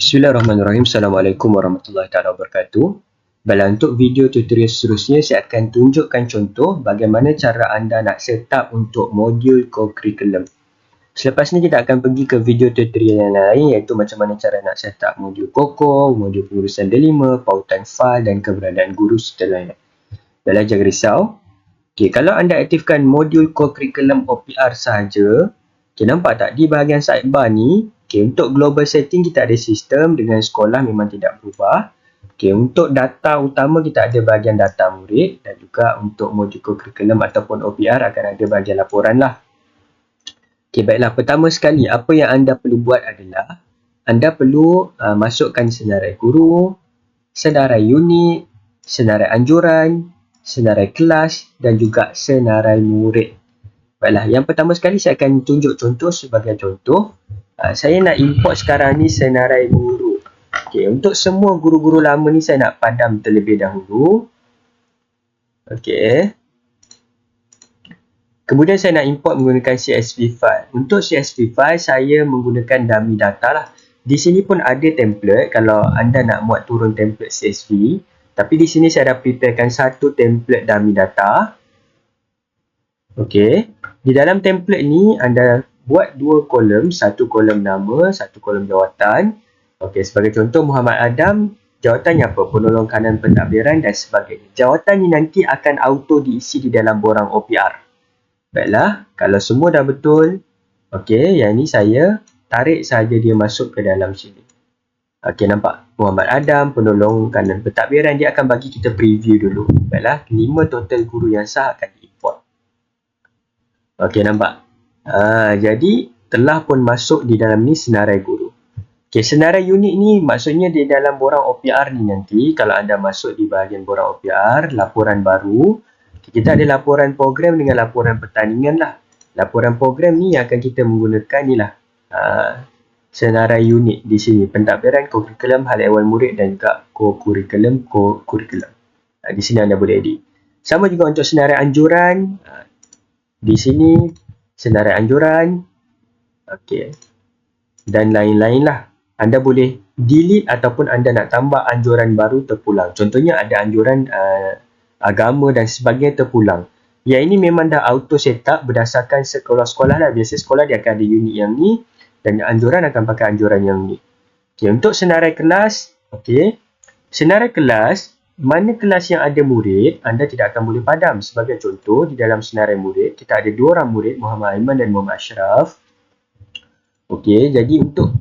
Bismillahirrahmanirrahim. Assalamualaikum warahmatullahi wabarakatuh. Baiklah, untuk video tutorial seterusnya, saya akan tunjukkan contoh bagaimana cara anda nak set up untuk modul co-curriculum. Selepas ni kita akan pergi ke video tutorial yang lain, iaitu macam mana cara nak set up modul COCO, modul pengurusan D5, pautan file dan keberadaan guru seterusnya. Baiklah, jangan risau. Kalau anda aktifkan modul co-curriculum OPR sahaja, nampak tak di bahagian sidebar ni, untuk global setting kita ada sistem dengan sekolah memang tidak berubah. Untuk data utama kita ada bahagian data murid, dan juga untuk modul co-curriculum ataupun OPR akan ada bahagian laporan lah. Baiklah, pertama sekali apa yang anda perlu buat adalah anda perlu masukkan senarai guru, senarai unit, senarai anjuran, senarai kelas dan juga senarai murid. Baiklah, yang pertama sekali saya akan tunjuk contoh sebagai contoh. Saya nak import sekarang ni senarai guru. Untuk semua guru-guru lama ni saya nak padam terlebih dahulu. Kemudian saya nak import menggunakan CSV file. Untuk CSV file saya menggunakan dummy data lah. Di sini pun ada template kalau anda nak muat turun template CSV. Tapi di sini saya dah preparekan satu template dummy data. Di dalam template ni anda buat dua kolom, satu kolom nama, satu kolom jawatan. Sebagai contoh Muhammad Adam, jawatannya apa? Penolong kanan pentadbiran dan sebagainya. Jawatan ni nanti akan auto diisi di dalam borang OPR. Baiklah, kalau semua dah betul, yang ni saya tarik saja dia masuk ke dalam sini. Nampak? Muhammad Adam, penolong kanan pentadbiran, dia akan bagi kita preview dulu. Baiklah, 5 total guru yang sah akan diimport. Nampak? Jadi telah pun masuk di dalam ni senarai guru. Senarai unit ni maksudnya di dalam borang OPR ni nanti kalau anda masuk di bahagian borang OPR, laporan baru, kita ada laporan program dengan laporan pertandingan lah. Laporan program ni yang akan kita menggunakan ni lah, senarai unit di sini, pentadbiran, co-curriculum, hal ehwal murid dan juga co-curriculum. Di sini anda boleh edit. Sama juga untuk senarai anjuran, di sini senarai anjuran, dan lain-lain lah. Anda boleh delete ataupun anda nak tambah anjuran baru terpulang. Contohnya ada anjuran agama dan sebagainya terpulang. Yang ini memang dah auto set up berdasarkan sekolah-sekolah lah. Biasa sekolah dia akan ada unit yang ni dan anjuran akan pakai anjuran yang ni. Untuk senarai kelas, senarai kelas, mana kelas yang ada murid, anda tidak akan boleh padam. Sebagai contoh, di dalam senarai murid, kita ada 2 orang murid, Muhammad Aiman dan Muhammad Ashraf. Jadi untuk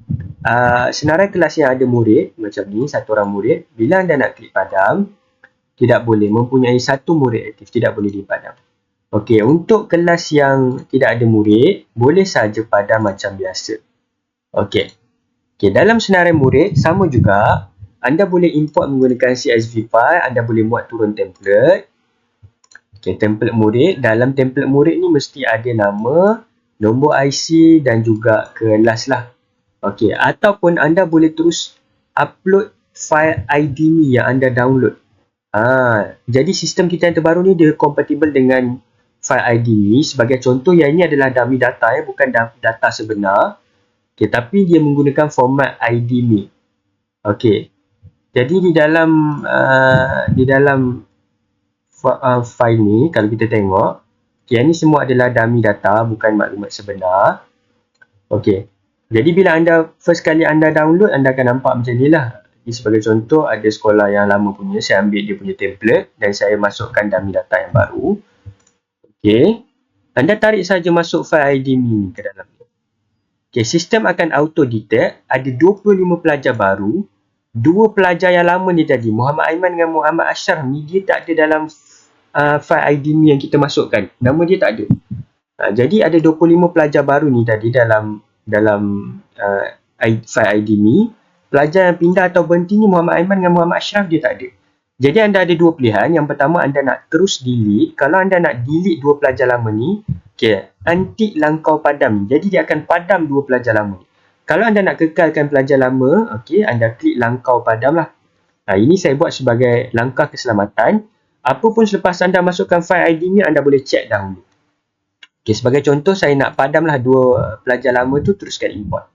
senarai kelas yang ada murid, macam ni, 1 orang murid, bila anda nak klik padam, tidak boleh. Mempunyai 1 murid aktif, tidak boleh dipadam. Untuk kelas yang tidak ada murid, boleh saja padam macam biasa. Dalam senarai murid, sama juga, anda boleh import menggunakan CSV file, anda boleh muat turun template. Template murid, dalam template murid ni mesti ada nama, nombor IC dan juga kelas lah. Ataupun anda boleh terus upload file ID ni yang anda download. Jadi sistem kita yang terbaru ni dia compatible dengan file ID ni. Sebagai contoh, yang ini adalah dummy data, bukan data sebenar. Tapi dia menggunakan format ID ni. Jadi di dalam file ni, kalau kita tengok, yang ni semua adalah dummy data, bukan maklumat sebenar. Jadi bila anda first kali anda download, anda akan nampak macam ni lah. Sebagai contoh, ada sekolah yang lama punya, saya ambil dia punya template dan saya masukkan dummy data yang baru. Anda tarik saja masuk file ID ni ke dalam ni. Sistem akan auto detect ada 25 pelajar baru. 2 pelajar yang lama ni tadi, Muhammad Aiman dengan Muhammad Ashraf ni, dia tak ada dalam file ID ni yang kita masukkan. Nama dia tak ada. Jadi ada 25 pelajar baru ni tadi dalam file ID ni. Pelajar yang pindah atau berhenti ni Muhammad Aiman dengan Muhammad Ashraf dia tak ada. Jadi anda ada 2 pilihan. Yang pertama, anda nak terus delete. Kalau anda nak delete 2 pelajar lama ni, antik langkau padam. Jadi dia akan padam 2 pelajar lama ni. Kalau anda nak kekalkan pelajar lama, anda klik langkau padam lah. Ini saya buat sebagai langkah keselamatan. Apapun selepas anda masukkan file ID ni, anda boleh check dahulu. Sebagai contoh, saya nak padamlah 2 pelajar lama tu, teruskan import.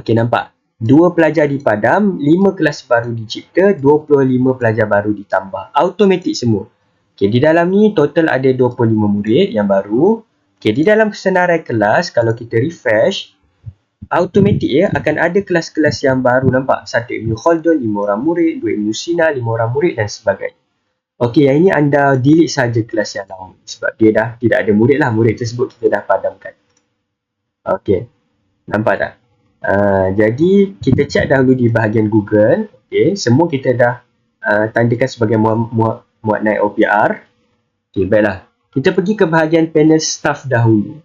Nampak? 2 pelajar dipadam, 5 kelas baru dicipta, 25 pelajar baru ditambah. Automatik semua. Okey, di dalam ni total ada 25 murid yang baru. Okey, di dalam senarai kelas, kalau kita refresh, automatik akan ada kelas-kelas yang baru nampak. 1 Ibnu Khaldun, 5 orang murid, 2 Ibnu Sina, 5 orang murid dan sebagainya. Okey, yang ini anda delete saja kelas yang lama sebab dia dah tidak ada murid lah. Murid tersebut kita dah padamkan. Okey, nampak tak? Jadi kita cek dahulu di bahagian Google. Okey, semua kita dah tandakan sebagai muat naik OPR. Okey, baiklah. Kita pergi ke bahagian panel staff dahulu.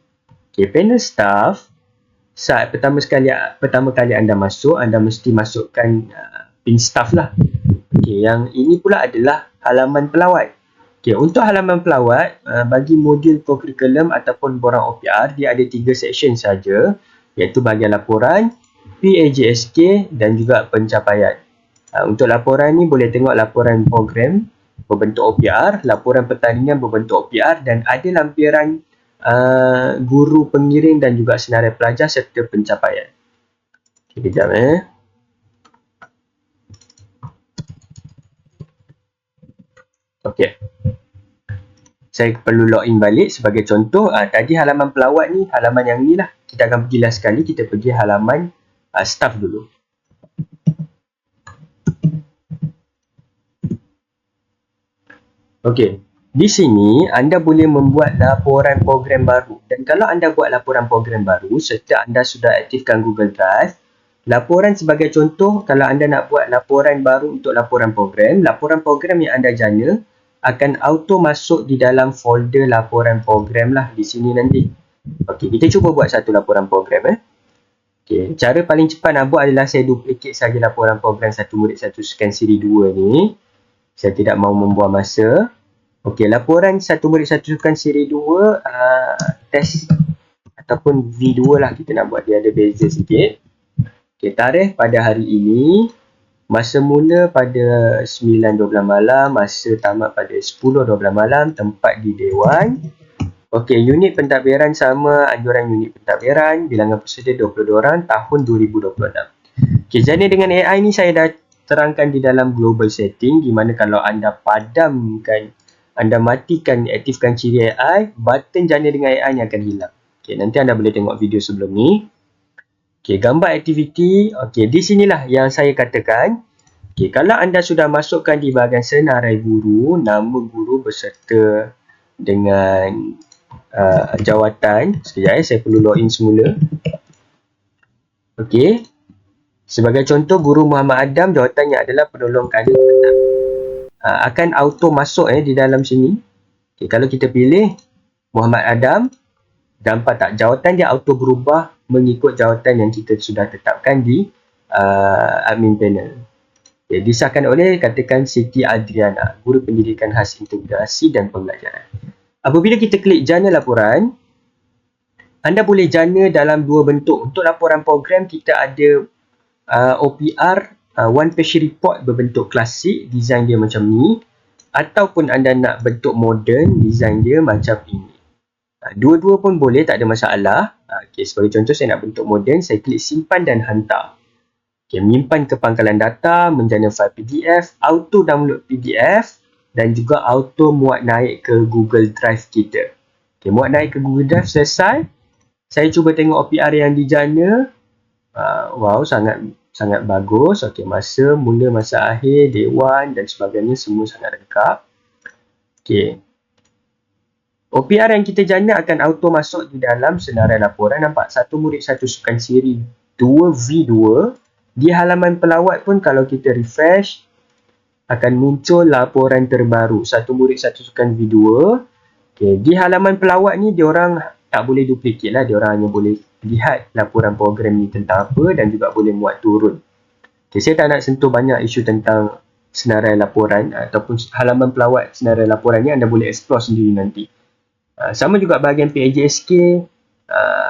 Okey, panel staff, saat pertama kali anda masuk, anda mesti masukkan pin staff lah. Okey, yang ini pula adalah halaman pelawat. Okey, untuk halaman pelawat, bagi modul co-curriculum ataupun borang OPR, dia ada 3 section saja, iaitu bahagian laporan, PAJSK dan juga pencapaian. Untuk laporan ni boleh tengok laporan program berbentuk OPR, laporan pertandingan berbentuk OPR dan ada lampiran guru pengiring dan juga senarai pelajar serta pencapaian. Okay, kejap Okey. Saya perlu login balik sebagai contoh. Tadi halaman pelawat ni, halaman yang ni lah. Kita akan pergi last sekali, kita pergi halaman staff dulu. Okey. Di sini anda boleh membuat laporan program baru. Dan kalau anda buat laporan program baru serta anda sudah aktifkan Google Drive, laporan sebagai contoh, kalau anda nak buat laporan baru untuk laporan program yang anda jana akan auto masuk di dalam folder laporan program lah di sini nanti. Okey, kita cuba buat satu laporan program. Okey, cara paling cepat nak buat adalah saya duplicate saja laporan program satu murid satu sukan siri 2 ni. Saya tidak mahu membuang masa. Okey, laporan satu murid satu sukan siri 2 test ataupun V2 lah kita nak buat, dia ada beza sikit. Okey, tarikh pada hari ini, masa mula pada 9.12 malam, masa tamat pada 10.12 malam, tempat di Dewan. Okey, unit pentadbiran sama anjuran unit pentadbiran, bilangan peserta 22 orang, tahun 2026. Okey, jadi dengan AI ni saya dah terangkan di dalam global setting, di mana kalau anda padamkan, anda matikan, aktifkan ciri AI, button jana dengan AI ni akan hilang. Okey, nanti anda boleh tengok video sebelum ni. Okey, gambar aktiviti. Okey, di sinilah yang saya katakan. Okey, kalau anda sudah masukkan di bahagian senarai guru, nama guru beserta dengan jawatan. Sekejap saya perlu login semula. Okey. Sebagai contoh, guru Muhammad Adam, jawatannya adalah penolong karir petang. Akan auto masuk di dalam sini. Okey, kalau kita pilih Muhammad Adam, nampak tak jawatan dia auto berubah mengikut jawatan yang kita sudah tetapkan di admin panel. Okay, disahkan oleh katakan Siti Adriana, guru pendidikan khas integrasi dan pembelajaran. Apabila kita klik jana laporan, anda boleh jana dalam dua bentuk. Untuk laporan program kita ada OPR, one page report berbentuk klasik, design dia macam ni, ataupun anda nak bentuk modern, design dia macam ini. Dua-dua pun boleh, tak ada masalah. Okay, sebagai contoh saya nak bentuk moden, saya klik simpan dan hantar. Okay, menyimpan ke pangkalan data, menjana file PDF, auto download PDF dan juga auto muat naik ke Google Drive kita. Okay, muat naik ke Google Drive selesai. Saya cuba tengok OPR yang dijana. Wow, sangat bagus. Okay, masa mula, masa akhir, dewan dan sebagainya semua sangat lengkap. Okay. OPR yang kita jana akan auto masuk di dalam senarai laporan. Nampak? Satu murid satu sukan siri 2V2. Di halaman pelawat pun kalau kita refresh, akan muncul laporan terbaru. Satu murid satu sukan V2. Okay. Di halaman pelawat ni, diorang tak boleh duplicate lah. Diorang hanya boleh lihat laporan program ni tentang apa dan juga boleh muat turun. Okay, saya tak nak sentuh banyak isu tentang senarai laporan ataupun halaman pelawat senarai laporan ni. Anda boleh explore sendiri nanti. Sama juga bahagian PAJSK,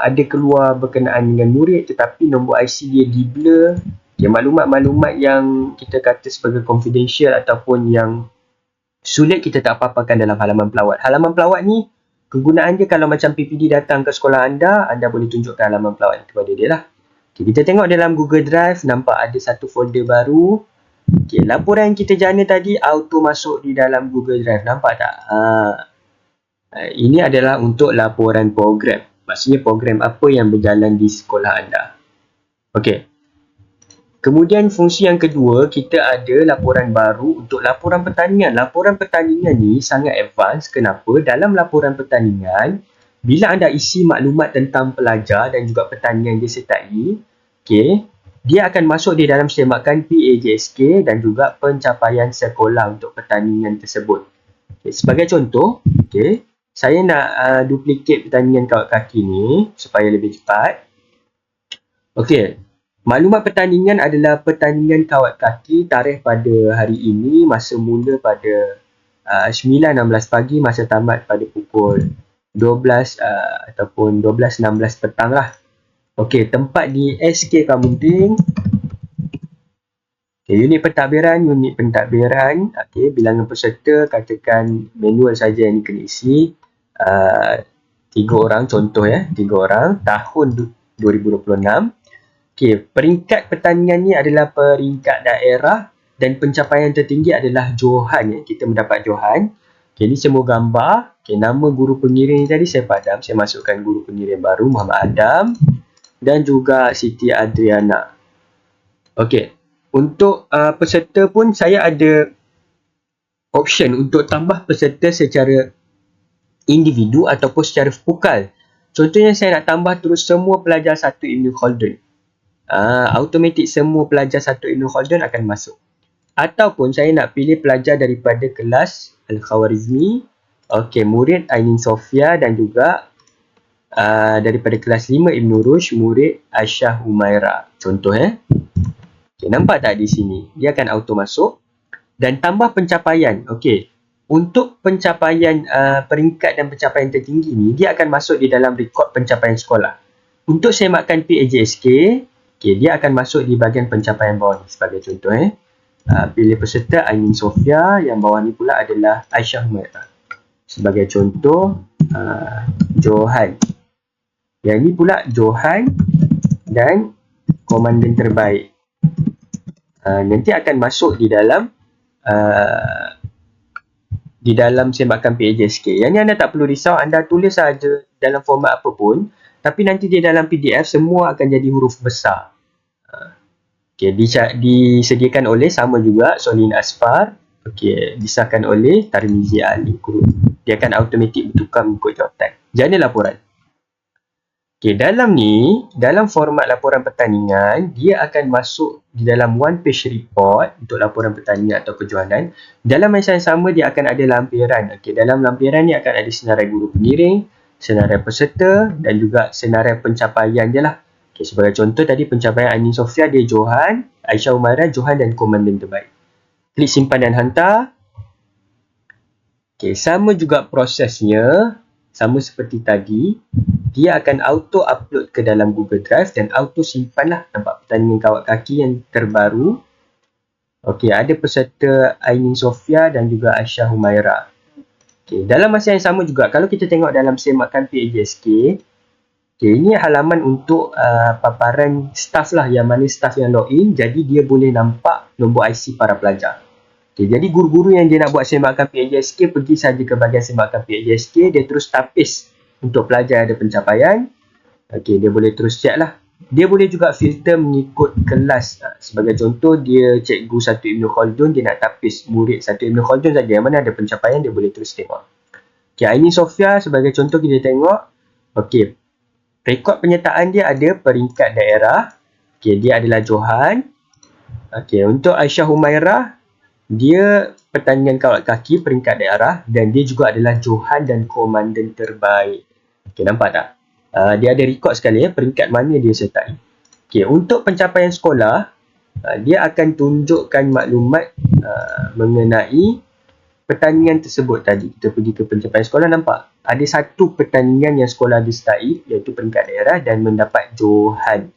ada keluar berkenaan dengan murid tetapi nombor IC dia di-blur. Okay, maklumat-maklumat yang kita kata sebagai confidential ataupun yang sulit kita tak apa-apakan dalam halaman pelawat. Halaman pelawat ni kegunaan dia kalau macam PPD datang ke sekolah anda boleh tunjukkan halaman pelawat kepada dia lah. Okay, kita tengok dalam Google Drive, nampak ada satu folder baru. Okay, laporan yang kita jana tadi auto masuk di dalam Google Drive. Nampak tak? Ini adalah untuk laporan program. Maksudnya program apa yang berjalan di sekolah anda. Okey. Kemudian fungsi yang kedua, kita ada laporan baru untuk laporan pertandingan. Laporan pertandingan ni sangat advance. Kenapa? Dalam laporan pertandingan, bila anda isi maklumat tentang pelajar dan juga pertandingan yang disertai, okay, dia akan masuk di dalam semakan PAJSK dan juga pencapaian sekolah untuk pertandingan tersebut. Okay, sebagai contoh, okay, saya nak duplicate pertandingan kawat kaki ni supaya lebih cepat. Okey, maklumat pertandingan adalah pertandingan kawat kaki tarikh pada hari ini, masa mula pada 9.16 pagi, masa tamat pada pukul 12 ataupun 12.16 petang lah. Okey, tempat di SK Kamunting. Okay, unit pentadbiran. Okey, bilangan peserta, katakan manual saja yang kena isi. 3 orang contoh ya, 3 orang, tahun 2026. Okey, peringkat pertandingan ni adalah peringkat daerah dan pencapaian tertinggi adalah Johan ya. Kita mendapat Johan. Okey, ni semua gambar. Okey, nama guru pengiring tadi saya padam. Saya masukkan guru pengiring baru Muhammad Adam dan juga Siti Adriana. Okey, untuk peserta pun saya ada option untuk tambah peserta secara individu ataupun secara vokal. Contohnya saya nak tambah terus semua pelajar 1 Ibn Khaldun. Automatik semua pelajar 1 Ibn Khaldun akan masuk. Ataupun saya nak pilih pelajar daripada kelas Al-Khawarizmi, okey, murid Ainin Sofia dan juga daripada kelas 5 Ibn Rushd, murid Aisyah Humaira. Contoh okey, nampak tak di sini? Dia akan auto masuk dan tambah pencapaian. Okey, untuk pencapaian peringkat dan pencapaian tertinggi ni, dia akan masuk di dalam rekod pencapaian sekolah. Untuk semakan PAJSK, okay, dia akan masuk di bahagian pencapaian bawah ni. Sebagai contoh, pilih peserta Ainin Sofia, yang bawah ni pula adalah Aisyah Humaira. Sebagai contoh, Johan. Yang ni pula Johan dan komandan terbaik. Nanti akan masuk di dalam semakan PAJSK. Yang ni anda tak perlu risau, anda tulis saja dalam format apapun, tapi nanti di dalam PDF semua akan jadi huruf besar. Okey, disediakan oleh sama juga Solin Asfar. Okey, disahkan oleh Tarmizi Ali. Dia akan automatik bertukar mengikut jawatan. Jana laporan. Okey, dalam format laporan pertandingan, dia akan masuk di dalam one page report untuk laporan pertandingan atau kejohanan. Dalam masa yang sama, dia akan ada lampiran. Okey, dalam lampiran ni akan ada senarai guru pengiring, senarai peserta dan juga senarai pencapaian dia lah. Okay, sebagai contoh tadi pencapaian Ainin Sofia, dia Johan, Aisyah Humaira, Johan dan komandan terbaik. Klik simpan dan hantar. Okay, sama juga prosesnya, sama seperti tadi, dia akan auto upload ke dalam Google Drive dan auto simpan lah. Nampak pertandingan kawat kaki yang terbaru. Okey, ada peserta Ainin Sofia dan juga Aisyah Humaira. Okey, dalam masa yang sama juga, kalau kita tengok dalam semakan PAJSK, okey, ini halaman untuk paparan staff lah, yang mana staff yang login, jadi dia boleh nampak nombor IC para pelajar. Okey, jadi guru-guru yang dia nak buat semakan PAJSK, pergi saja ke bahagian semakan PAJSK, dia terus tapis untuk pelajar ada pencapaian. Okey, dia boleh terus check lah. Dia boleh juga filter mengikut kelas. Sebagai contoh, dia cikgu 1 Ibn Khaldun, dia nak tapis murid 1 Ibn Khaldun saja. Yang mana ada pencapaian, dia boleh terus tengok. Okey, Ainin Sofia sebagai contoh kita tengok. Okey, rekod penyertaan dia ada peringkat daerah. Okey, dia adalah Johan. Okey, untuk Aisyah Humaira, dia pertandingan kawat kaki peringkat daerah dan dia juga adalah Johan dan komandan terbaik. Okey, nampak tak? Dia ada rekod sekali peringkat mana dia sertai. Okey, untuk pencapaian sekolah, dia akan tunjukkan maklumat mengenai pertandingan tersebut tadi. Kita pergi ke pencapaian sekolah, nampak? Ada satu pertandingan yang sekolah disertai, iaitu peringkat daerah dan mendapat Johan.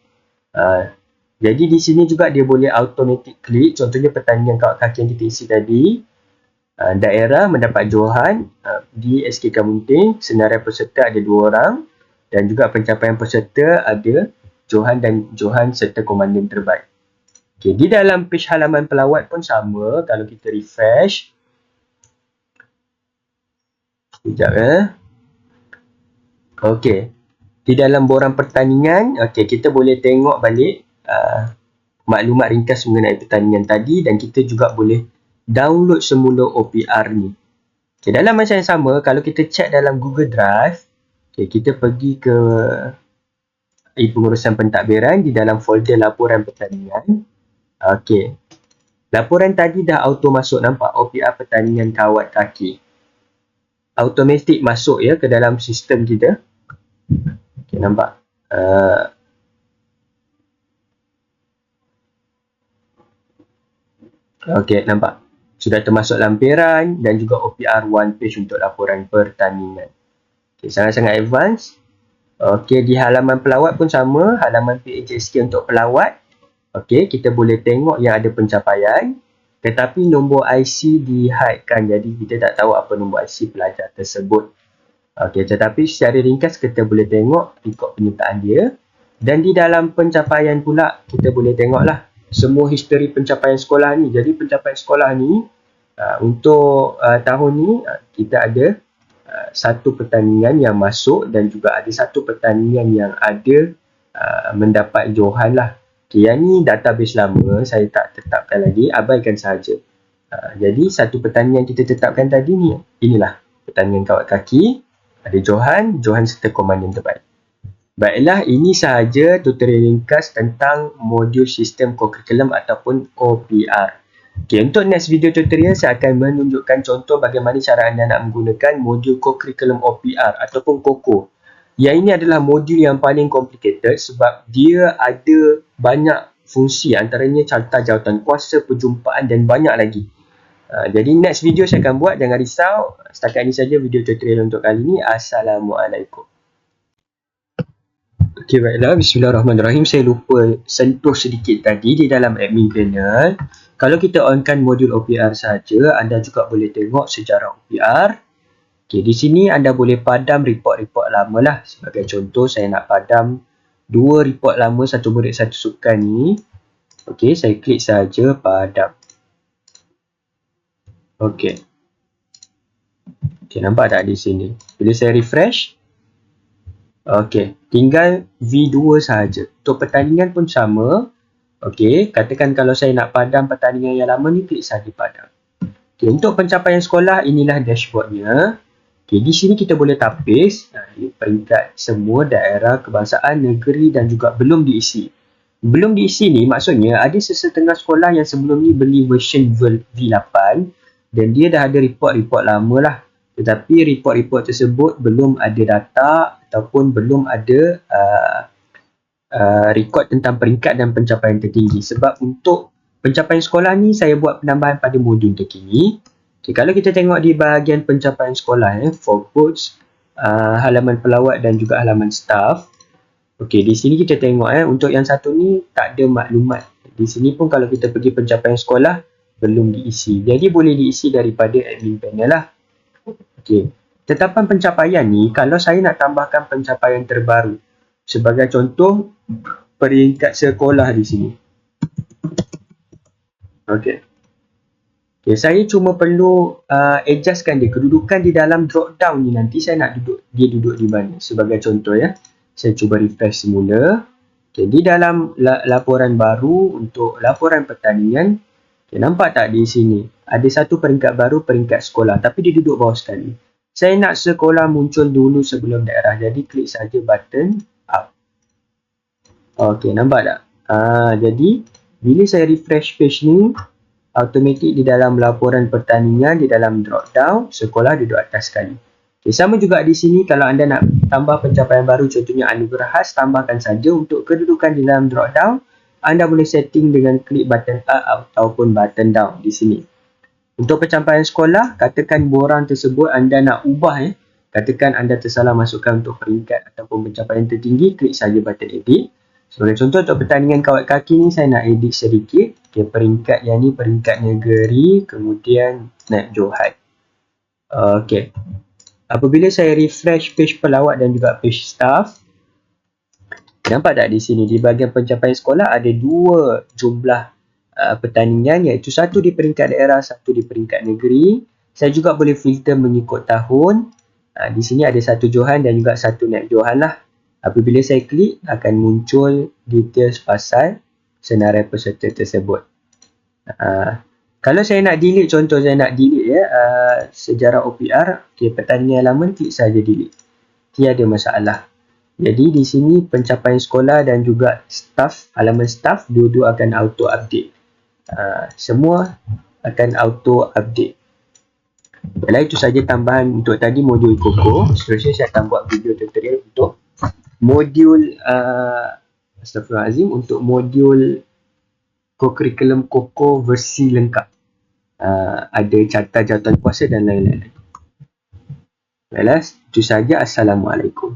Jadi di sini juga dia boleh automatic klik. Contohnya pertandingan kawat kaki yang kita isi tadi. Daerah mendapat Johan di SK Kamunting. Senarai peserta ada 2 orang. Dan juga pencapaian peserta ada Johan serta komandan terbaik. Okey, di dalam page halaman pelawat pun sama. Kalau kita refresh, sekejap okey, di dalam borang pertandingan, okey, kita boleh tengok balik maklumat ringkas mengenai pertandingan tadi, dan kita juga boleh download semula OPR ni. Okay, dalam masa yang sama, kalau kita check dalam Google Drive, okay, kita pergi ke pengurusan pentadbiran di dalam folder laporan pertandingan. Okay, laporan tadi dah auto masuk, nampak OPR pertandingan kawat kaki. Automatik masuk ya ke dalam sistem kita. Okay, nampak? Okey, nampak? Sudah termasuk lampiran dan juga OPR one page untuk laporan pertandingan. Okey, sangat-sangat advance. Okey, di halaman pelawat pun sama, halaman PHSK untuk pelawat. Okey, kita boleh tengok yang ada pencapaian, tetapi nombor IC di-hide-kan, jadi kita tak tahu apa nombor IC pelajar tersebut. Okey, tetapi secara ringkas kita boleh tengok rekod penyertaan dia, dan di dalam pencapaian pula kita boleh tengoklah semua history pencapaian sekolah ni. Jadi pencapaian sekolah ni untuk tahun ni kita ada satu pertandingan yang masuk dan juga ada satu pertandingan yang ada mendapat johan lah. Okay, yang ni database lama, saya tak tetapkan lagi, abaikan sahaja. Jadi satu pertandingan kita tetapkan tadi ni, inilah pertandingan kawat kaki, ada johan serta komandan terbaik. Baiklah, ini sahaja tutorial ringkas tentang modul sistem co-curriculum ataupun OPR. Okay, untuk next video tutorial saya akan menunjukkan contoh bagaimana cara anda nak menggunakan modul co-curriculum OPR ataupun COCO. Yang ini adalah modul yang paling complicated sebab dia ada banyak fungsi, antaranya carta jawatan kuasa, perjumpaan dan banyak lagi. Jadi next video saya akan buat, jangan risau. Setakat ini saja video tutorial untuk kali ini. Assalamualaikum. Okey, baiklah. Bismillahirrahmanirrahim. Saya lupa sentuh sedikit tadi di dalam admin panel. Kalau kita onkan modul OPR saja, anda juga boleh tengok sejarah OPR. Okey, di sini anda boleh padam report-report lama lah. Sebagai contoh, saya nak padam 2 report lama, satu murid satu sukan ni. Okey, saya klik saja padam. Okey. Okey, nampak tak di sini? Bila saya refresh, okey, tinggal V2 sahaja. Untuk pertandingan pun sama. Okey, katakan kalau saya nak padam pertandingan yang lama ni, klik saja padam. Okey, untuk pencapaian sekolah, inilah dashboardnya. Okey, di sini kita boleh tapis peringkat semua daerah, kebangsaan, negeri dan juga belum diisi. Belum diisi ni maksudnya ada sesetengah sekolah yang sebelum ni beli version V8 dan dia dah ada report-report lama lah. Tetapi report-report tersebut belum ada data ataupun belum ada rekod tentang peringkat dan pencapaian tertinggi. Sebab untuk pencapaian sekolah ni saya buat penambahan pada modul terkini. Okay, kalau kita tengok di bahagian pencapaian sekolah, for coach, halaman pelawat dan juga halaman staff. Okey, di sini kita tengok untuk yang satu ni tak ada maklumat. Di sini pun kalau kita pergi pencapaian sekolah belum diisi. Jadi boleh diisi daripada admin panel lah. Okey, tetapan pencapaian ni kalau saya nak tambahkan pencapaian terbaru. Sebagai contoh peringkat sekolah di sini. Okey. Okay, saya cuma perlu adjustkan dia, kedudukan di dalam drop down ni nanti saya nak dia duduk di mana. Sebagai contoh saya cuba refresh semula. Okay, di dalam laporan baru untuk laporan pertandingan, okay, nampak tak di sini ada satu peringkat baru, peringkat sekolah, tapi dia duduk bawah sekali. Saya nak sekolah muncul dulu sebelum daerah, jadi klik saja button up. Okey, nampak tak? Jadi bila saya refresh page ni, automatik di dalam laporan pertandingan, di dalam drop down, sekolah duduk atas sekali. Okay, sama juga di sini kalau anda nak tambah pencapaian baru, contohnya anugerah khas, tambahkan saja. Untuk kedudukan di dalam drop down, anda boleh setting dengan klik button up ataupun button down di sini. Untuk pencapaian sekolah, katakan borang tersebut anda nak ubah. Katakan anda tersalah masukkan untuk peringkat ataupun pencapaian tertinggi, klik saja button edit. Sebagai contoh untuk pertandingan kawat kaki ni saya nak edit sedikit. Okay, peringkat yang ni peringkat negeri, kemudian naik johan. Okey. Apabila saya refresh page pelawat dan juga page staff, Nampak tak di sini, di bahagian pencapaian sekolah ada dua jumlah pertandingan, iaitu satu di peringkat daerah, satu di peringkat negeri. Saya juga boleh filter mengikut tahun. Di sini ada satu johan dan juga satu naib johan lah. Apabila saya klik, akan muncul details pasal senarai peserta tersebut. Kalau saya nak delete, contoh saya nak delete sejarah OPR, pertandingan halaman, klik saja delete. Tiada masalah. Jadi di sini pencapaian sekolah dan juga staff, halaman staff, dua-dua akan auto update. Semua akan auto update. Baiklah, itu saja tambahan untuk tadi modul Koko. Seterusnya saya akan buat video tutorial untuk modul Astagfirullahalazim, untuk modul co-curriculum Koko versi lengkap. Ada carta jawapan puasa dan lain-lain. Baiklah, itu saja. Assalamualaikum.